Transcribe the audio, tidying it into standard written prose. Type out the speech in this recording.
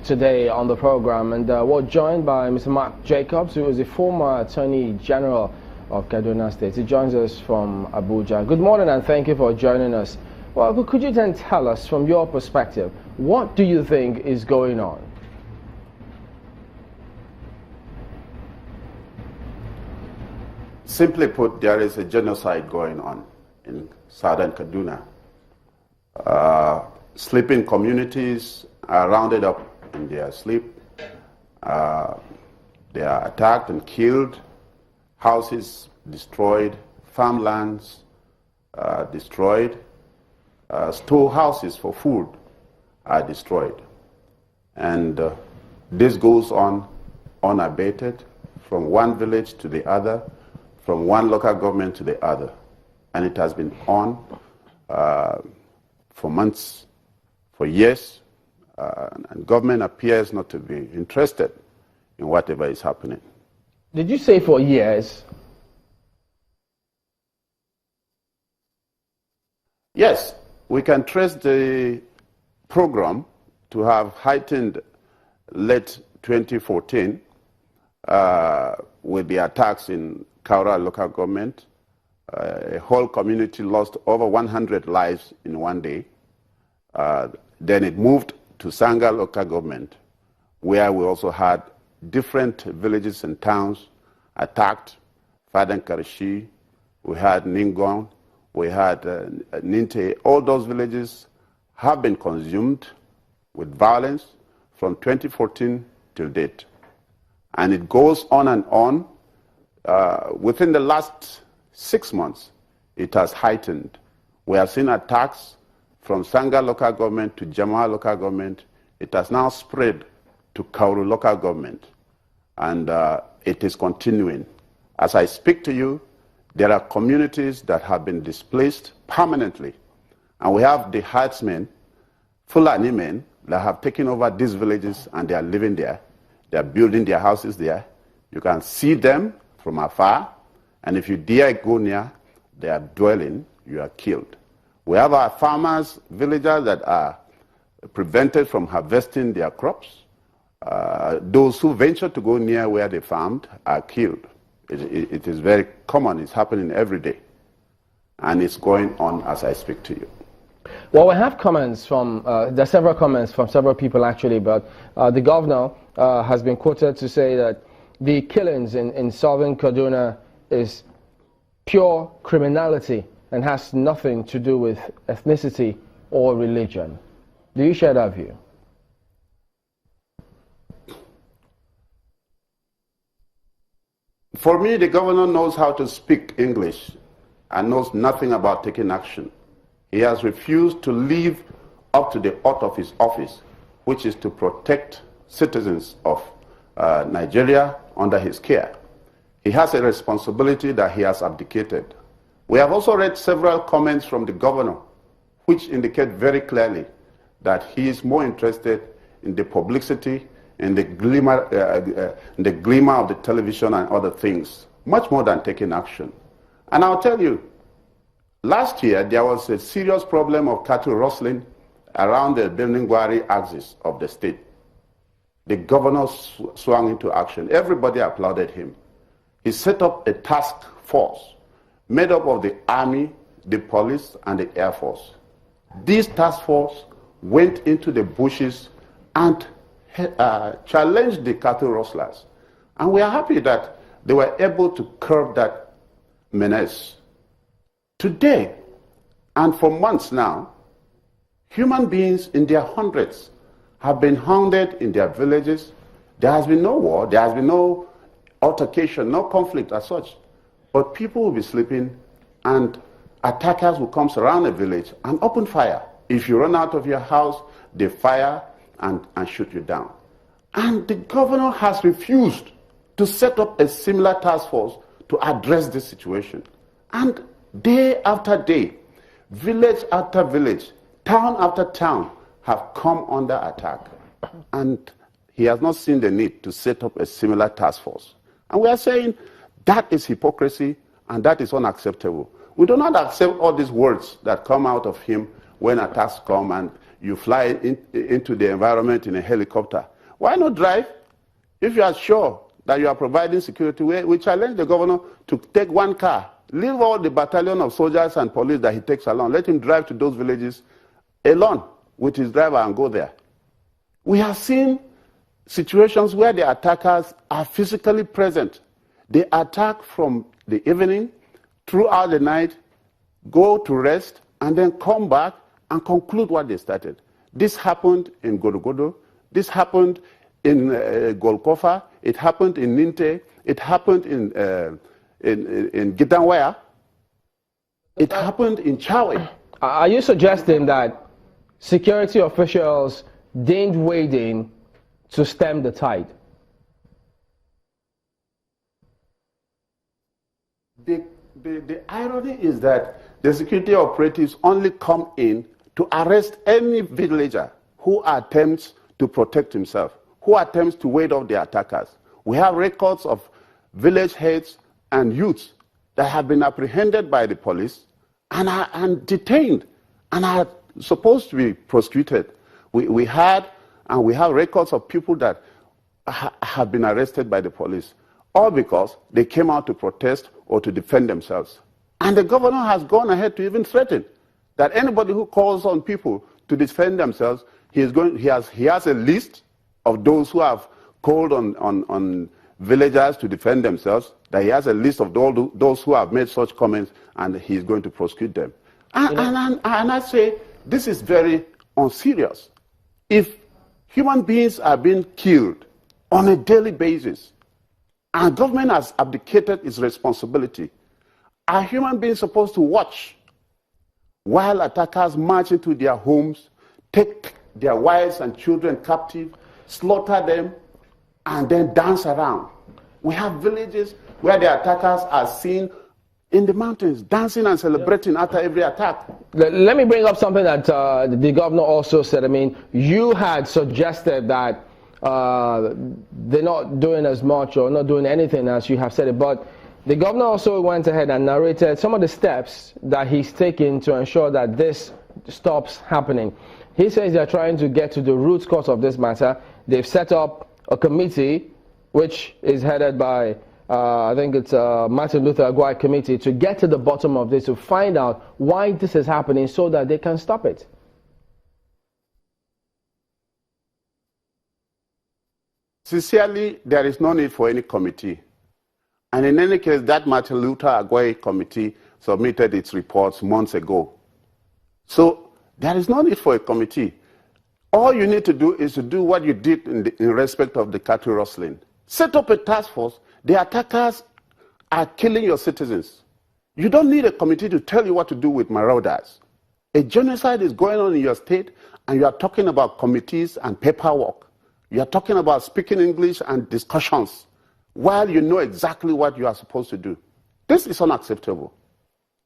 today on the program, and we're joined by Mr. Mark Jacobs, who is a former Attorney General of Kaduna State. He joins us from Abuja. Good morning, and thank you for joining us. Well, could you then tell us, from your perspective, what do you think is going on? Simply put, there is a genocide going on in southern Kaduna. Sleeping communities are rounded up in their sleep. They are attacked and killed. Houses destroyed. Farmlands destroyed. Storehouses for food are destroyed. And this goes on unabated from one village to the other, from one local government to the other. And it has been on for months, for years, and government appears not to be interested in whatever is happening. Did you say for years? Yes, we can trace the program to have heightened late 2014 with the attacks in Kaura local government. A whole community lost over 100 lives in one day. Then it moved to Sanga local government, where we also had different villages and towns attacked. Fadan Karishi, we had Ningon, we had Ninte. All those villages have been consumed with violence from 2014 till date. And it goes on and on. Within the last 6 months, it has heightened. We have seen attacks from Sanga local government to Jama local government. It has now spread to Kauru local government. And it is continuing. As I speak to you, there are communities that have been displaced permanently. And we have the herdsmen, Fulani men, that have taken over these villages and they are living there. They are building their houses there. You can see them from afar. And if you dare go near their dwelling, you are killed. We have our farmers, villagers that are prevented from harvesting their crops. Those who venture to go near where they farmed are killed. It is very common. It's happening every day. And it's going on as I speak to you. Well, we have comments from, there are several comments from several people actually, but the governor has been quoted to say that the killings in southern Kaduna is pure criminality and has nothing to do with ethnicity or religion. Do you share that view? For me, the governor knows how to speak English and knows nothing about taking action. He has refused to live up to the oath of his office, which is to protect citizens of Nigeria under his care. He has a responsibility that he has abdicated. We have also read several comments from the governor, which indicate very clearly that he is more interested in the publicity, in the glimmer of the television and other things, much more than taking action. And I'll tell you, last year there was a serious problem of cattle rustling around the Beningwari axis of the state. The governor swung into action. Everybody applauded him. He set up a task force made up of the army, the police, and the air force. This task force went into the bushes and challenged the cattle rustlers. And we are happy that they were able to curb that menace. Today, and for months now, human beings in their hundreds have been hounded in their villages. There has been no war, there has been no altercation, no conflict as such. But people will be sleeping and attackers will come surround a village and open fire. If you run out of your house, they fire and shoot you down. And the governor has refused to set up a similar task force to address this situation. And day after day, village after village, town after town have come under attack. And he has not seen the need to set up a similar task force. And we are saying that is hypocrisy and that is unacceptable. We do not accept all these words that come out of him when attacks come and you fly into the environment in a helicopter. Why not drive? If you are sure that you are providing security, we challenge the governor to take one car, leave all the battalion of soldiers and police that he takes along, let him drive to those villages alone with his driver and go there. We have seen situations where the attackers are physically present. They attack from the evening, throughout the night, go to rest, and then come back and conclude what they started. This happened in Godogodo. This happened in Golkofa. It happened in Ninte. It happened in Gitanwaya. It happened in Chawe. Are you suggesting that security officials didn't wade in to stem the tide? The irony is that the security operatives only come in to arrest any villager who attempts to protect himself, who attempts to ward off the attackers. We have records of village heads and youths that have been apprehended by the police and detained and are supposed to be prosecuted. We have records of people that have been arrested by the police, all because they came out to protest or to defend themselves. And the governor has gone ahead to even threaten that anybody who calls on people to defend themselves, he has a list of those who have called on villagers to defend themselves, that he has a list of those who have made such comments, and he's going to prosecute them. And I say, this is very unserious. If human beings are being killed on a daily basis, and government has abdicated its responsibility, are human beings supposed to watch while attackers march into their homes, take their wives and children captive, slaughter them, and then dance around? We have villages where the attackers are seen in the mountains, dancing and celebrating after every attack. Let me bring up something that the governor also said. I mean, you had suggested that they're not doing as much or not doing anything as you have said it, but the governor also went ahead and narrated some of the steps that he's taking to ensure that this stops happening. He says they're trying to get to the root cause of this matter. They've set up a committee which is headed by I think it's Martin Luther Aguirre committee, to get to the bottom of this, to find out why this is happening so that they can stop it. Sincerely, there is no need for any committee. And in any case, that Martin Luther Aguirre committee submitted its reports months ago. So there is no need for a committee. All you need to do is to do what you did in respect of the cattle rustling. Set up a task force. The attackers are killing your citizens. You don't need a committee to tell you what to do with marauders. A genocide is going on in your state, and you are talking about committees and paperwork. You are talking about speaking English and discussions while you know exactly what you are supposed to do. This is unacceptable.